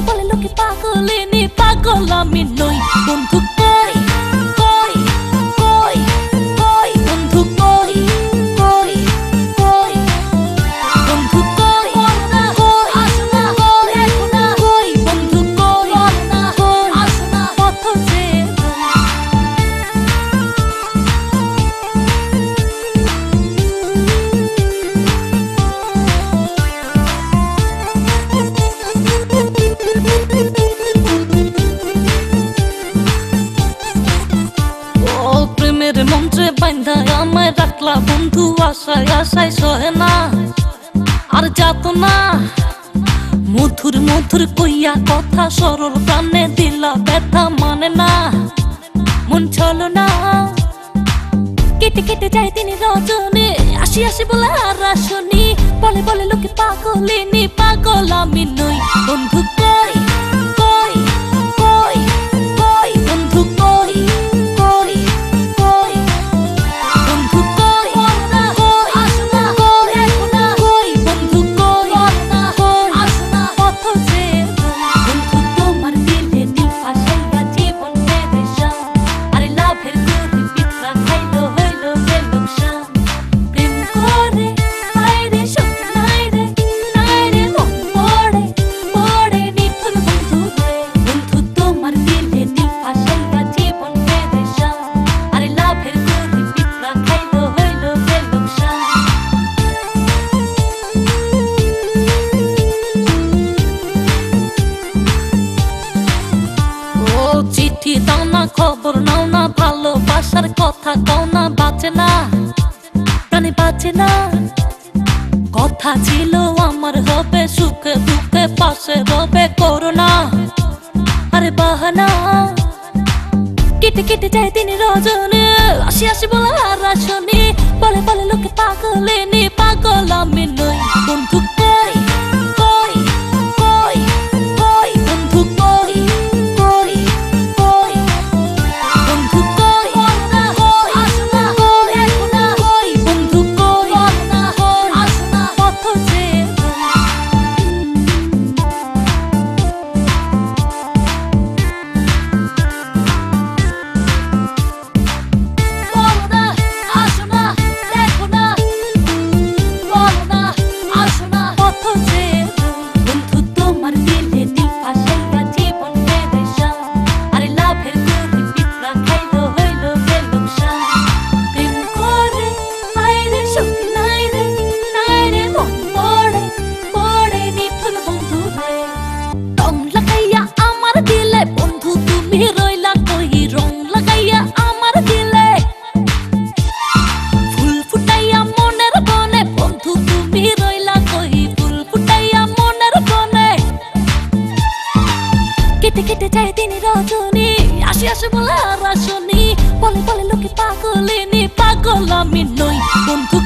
বলে লোকে পাগলিনী, পাগল আমি নই। বন্ধু কই কই কই কই, বন্ধু কই কই কই, বন্ধু কই কই আসো না, দেখো না কই, বন্ধু কই কই আসো না, পথ চেয়ে মন্ত্রে বান্ধা আমায় রাখলা বন্ধু, আশায় আশায় সহে না আর যাত না। মধুর মধুর কইয়া কথা সরল প্রাণে দিলা ব্যথা, মানে না মন চলো না। কেটে কেটে যায় তিনি রজনী, আসি আসি বলে আর আসনি, বলে বলে লোকে পাগলিনী, পাগল আমি নই। বন্ধু কই কই কই কই, বন্ধু কই কই কই, বন্ধু কই কই আসো না, দেখো না কই, বন্ধু কই কই আসো না, পথ চেয়ে বন্ধু তোমার দিলে দিল ফাঁসাইয়া জীবন পেরেশান, আরে লাভের গরু পিঠা খাইলো হইলো যে লোকসান। প্রেম করে আইরে সুখ নাই রে, নাই রে মন পড়ে পড়ে নিঠুর বন্ধু রে। বন্ধু তোমার দিলে দিল ফাঁসাইয়া জীবন পেরেশান, আরে লাভের গরু পিঠা খাইলো হইলো যে লোকসান। ও চিঠি দাও না, খবর নাও না, ভালোবাসার কথা কও না, বাঁচে না প্রাণে বাঁচে না। কথা ছিল আমার হবে সুখে দুঃখে পাশে রবে, করো না আরে বাহানা। কেটে কেটে যায় তিনি রজনী, আসি আসি বলে আর আসনি, বলে বলে লোকে পাগলিনী, পাগল আমি নই। বন্ধু কই কই কই কই, বন্ধু কই কই কই, বন্ধু কই কই আসো না, দেখো না কই, বন্ধু কই কই আসো না, পথ চেয়ে বলো না আসো না, দেখো না বলো না আসো না, পথ চেয়ে বন্ধু তোমার দিলে দিল ফাঁসাইয়া জীবন পেরেশান, আরে লাভের গরু পিঠা খাইলো হইলো যে লোকসান। প্রেম করে আইরে সুখ নাই রে, নাই রে মন পড়ে পড়ে নিঠুর বন্ধু রে। রং লাগাইয়া আমার দিলে বন্ধু তুমি রইলা কই, রং লাগাইয়া আমার দিলে ফুল ফুটাইয়া মনের বনে, বন্ধু তুমি রইলা কই, ফুল ফুটাইয়া মনের বনে। কেটে কেটে যায় তিনি রজনী, আসি আসি বলে আর আসনি, বলে বলে লোকে পাগলিনী, পাগল আমি নই। বন্ধু